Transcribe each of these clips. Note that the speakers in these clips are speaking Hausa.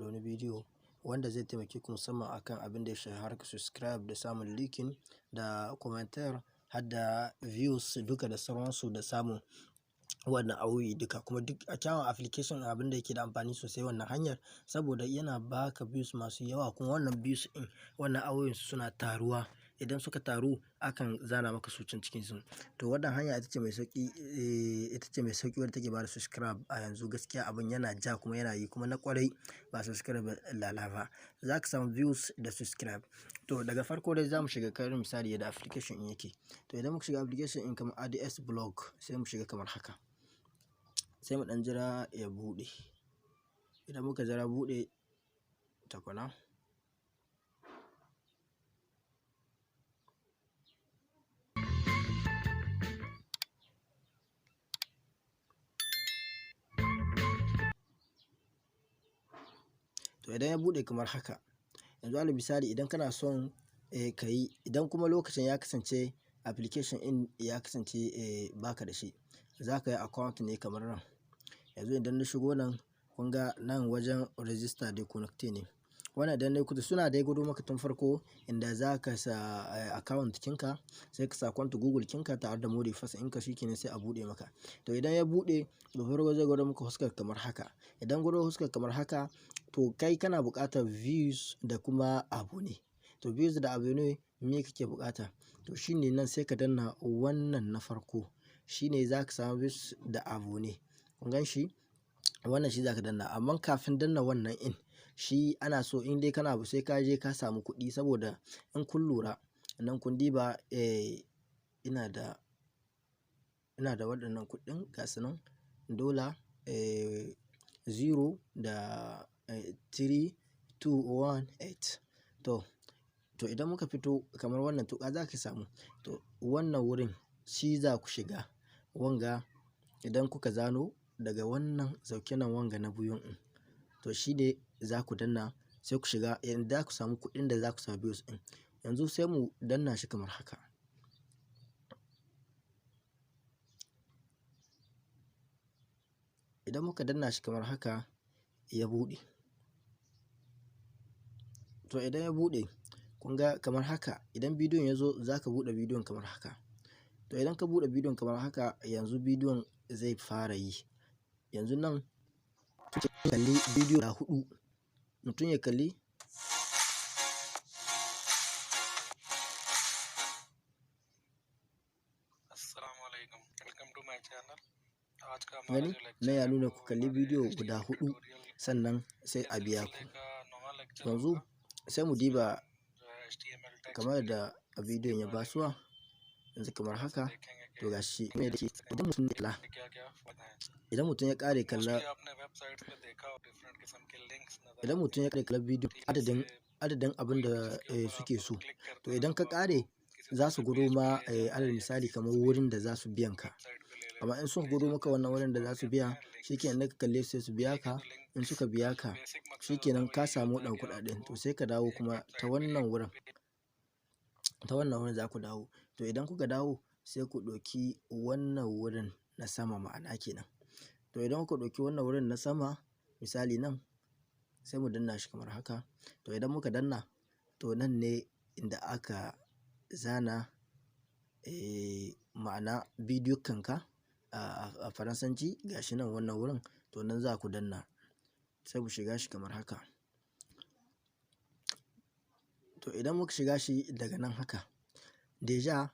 da wani bidiyo wanda zai taimake ku musamman akan abin da ya shafi harkar subscribe da samun liking da commentaire har da views duka da sauransu da samun wannan awoyi duka. Kuma duk a kyawun application abin da yake da amfani sosai wannan hanyar saboda yana baka views masu yawa kuma wannan views ɗin wannan awoyin suna taruwa. Idan suka taru akan zana maka su can cikin su. To wannan hanya ita ce mai sauƙi, ita ce mai sauƙi wadda take bada subscribe a yanzu. Gaskiya abin yana ja kuma yana yi kuma na ƙwarai ba subscribe lala ba. Za ka samu views da subscribe. To daga farko dai za mu shiga kamar misali yadda application ɗin yake. To idan muka shiga application ɗin kamar ADS Blog sai mu shiga kamar haka. Sai mu ɗan jira ya buɗe. Idan muka jira buɗe takwana. To idan ya buɗe kamar haka. Yanzu alal misali idan kana son ka yi, idan kuma lokacin ya kasance application ɗin ya kasance baka da shi, za ka yi account ne kamar nan. Yanzu idan na shigo nan kun ga nan wajen register da connect ne. Wannan idan nayi kudu suna dai gudo maka tun farko inda za ka sa account ɗinka sai ka sa account Google ɗinka tare da mode first ɗinka shikenan sai a buɗe maka. To idan ya buɗe da farko zai gwado maka huskar kamar haka. Idan gwado huskar kamar haka to kai kana buƙatar views da kuma abune. To views da abune me kake buƙata? To shine nan sai ka danna wannan na farko. Shine za ka samu views da abune. Kun gan shi? Wannan shi za ka danna. Amma kafin danna wannan in shi ana so in dai kana abu sai ka je ka samu kuɗi saboda in kun lura nan kun diba ina da waɗannan kuɗin gasu nan $0 da 3218. To idan muka fito kamar wannan to za ka samu. To wannan wurin shi za ku shiga. Wanga idan kuka zano daga wannan sauke nan wanga na biyun ɗin. To shi ne za ku danna sai ku shiga inda za ku samu kuɗin da za ku samu views ɗin. Yanzu sai mu danna shi kamar haka. Idan muka danna shi kamar haka ya buɗe. To idan ya buɗe kun ga kamar haka idan bidiyon ya zo za ka buɗe bidiyon kamar haka. To idan ka buɗe bidiyon kamar haka yanzu bidiyon zai fara yi. Yanzu nan mutum ya kalli bidiyo guda huɗu. Mutum ya kalli. Gani? Na ya nuna ku kalli bidiyo guda huɗu sannan sai a biya ku. Yanzu sai mu diba kamar da a bidiyon ya basuwa. Yanzu kamar haka to ga shi me da ke idan mutum ya ƙare kalla idan mutum ya ƙare kalla bidiyo adadin abin da suke so. To idan ka ƙare za su gwado ma alal misali kamar wurin da za su biyan ka. Amma in sun gwado maka wannan wurin da za su biya shikenan da ka kalle sai su biya ka. In suka biya ka shikenan ka samu waɗannan kuɗaɗen. To sai ka dawo kuma ta wannan wurin. Ta wannan wurin za ku dawo. To idan kuka dawo sai ku ɗauki wannan wurin na sama ma'ana kenan. To idan kuka ɗauki wannan wurin na sama misali nan sai mu danna shi kamar haka. To idan muka danna to nan ne inda aka zana ma'ana bidiyon kanka a Faransanci ga shi nan wannan wurin to nan za ku danna sai ku shiga shi kamar haka. To idan muka shiga shi daga nan haka deja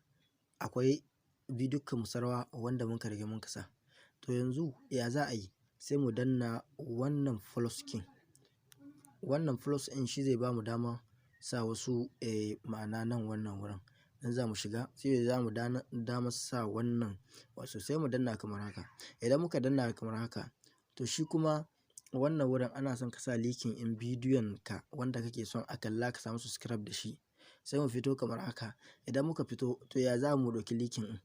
akwai bidiyon musarwa wanda muka riga mun kasa. To yanzu ya za a yi? Sai mu danna wannan plus key. Wannan plus ɗin shi zai bamu dama sa wasu ma'ana nan wannan wurin. In za mu shiga sai za mu dama sa wannan wasu sai mu danna kamar haka. Idan muka danna kamar haka to shi kuma wannan wurin ana son ka sa linkin in bidiyon ka wanda kake son a kalla ka samu subscribe da shi. Sai mu fito kamar haka. Idan muka fito to ya za mu ɗauki linkin ɗin?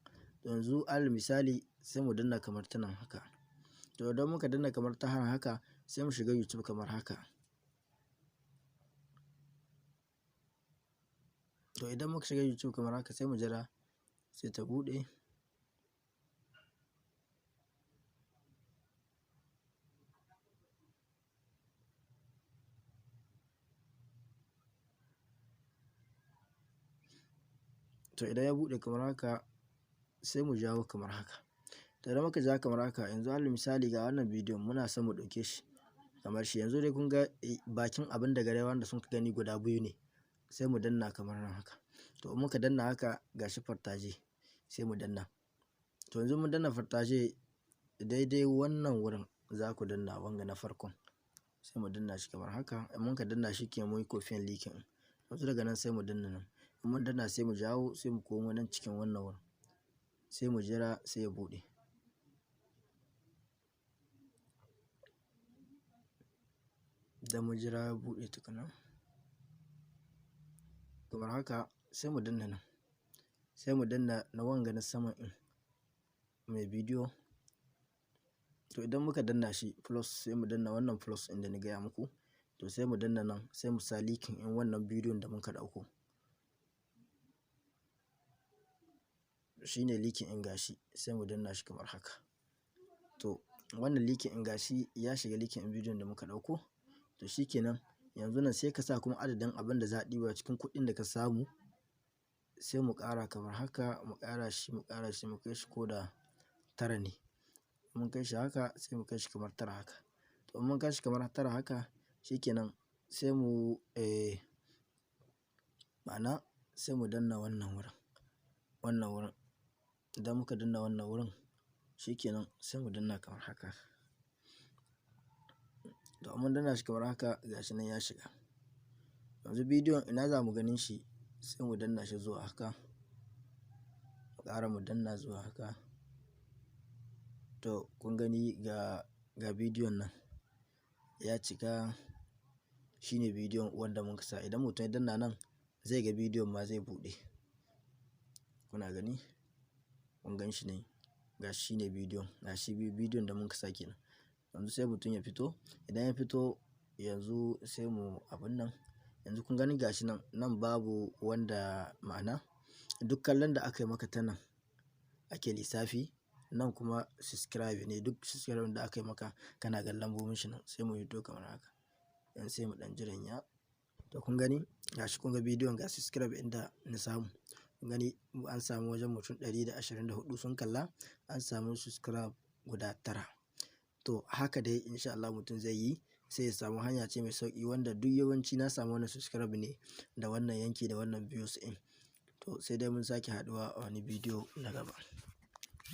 Yanzu alal misali sai mu danna kamar ta nan haka. To idan muka danna kamar ta haka sai mu shiga YouTube kamar haka. To idan muka shiga YouTube kamar haka sai mu jira sai ta buɗe. To idan ya buɗe kamar haka sai mu jawo kamar haka. To idan muka ja kamar haka, yanzu alal misali ga wannan bidiyon muna son mu ɗauke shi kamar shi. Yanzu dai kun ga bakin abin da gare wanda sun ka gani guda biyu ne, sai mu danna kamar nan haka. To in muka danna haka gashi fartaje sai mu danna. To yanzu mun danna fartaje daidai wannan wurin za ku danna wanga na farkon, sai mu danna shi kamar haka. In mun ka danna shi kenan mun yi kofiyan likin. Yanzu daga nan sai mu danna nan. In mun danna sai mu jawo sai mu komo nan cikin wannan wurin, sai mu jira sai ya buɗe. Da mu jira ya buɗe tukuna kamar haka sai mu danna nan, sai mu danna na wanga na saman in mai bidiyo. To idan muka danna shi plus sai mu danna wannan plus inda na gaya muku. To sai mu danna nan sai mu sa likin in wannan bidiyon da muka ɗauko. Shine likin in gashi sai mu danna shi kamar haka. To wannan likin in gashi ya shiga likin in bidiyon da muka ɗauko. To shikenan yanzu nan sai ka sa kuma adadin abin da za a ɗiba cikin kuɗin da ka samu, sai mu ƙara kamar haka, mu ƙara shi, mu ƙara shi, mu kai shi ko da 9 ne. Mun kai shi haka sai mu kai shi kamar 9 haka. To in mun kai shi kamar 9 haka shikenan sai mu ma'ana sai mu danna wannan wurin, wannan wurin. Idan muka danna wannan wurin shikenan sai mu danna kamar haka. To in mun danna shi kamar haka gashi nan ya shiga. Yanzu bidiyon ina za mu ganin shi sai mu danna shi zuwa haka, mu ƙara mu danna zuwa haka. To kun gani ga bidiyon nan ya cika. Shine bidiyon wanda mun sa. Idan mutum ya danna nan zai ga bidiyon ma zai buɗe. Kuna gani? Kun gan shi ne? Gashi shine bidiyon. Gashi bidiyon da mun sa kenan. Yanzu sai mutum ya fito. Idan ya fito yanzu sai mu abun nan. Yanzu kun gani gashi nan, nan babu wanda ma'ana duk kallon da aka yi maka ta nan ake lissafi. Nan kuma subscribe ne, duk subscribe da aka yi maka kana gan lambobin shi nan. Sai mu hiddo kamar haka. Yanzu sai mu ɗan jiran ya. To kun gani gashi kun ga bidiyon ga subscribe inda na samu. Kun gani an samu wajen mutum 124 sun kalla. An samu subscribe guda 9. To haka dai insha Allah mutum zai yi sai ya samu hanya ce mai sauƙi wanda duk yawanci na samu wannan subscribe ne da wannan yanki da wannan views in. To sai dai mun sake haɗuwa a wani bidiyo na gaba.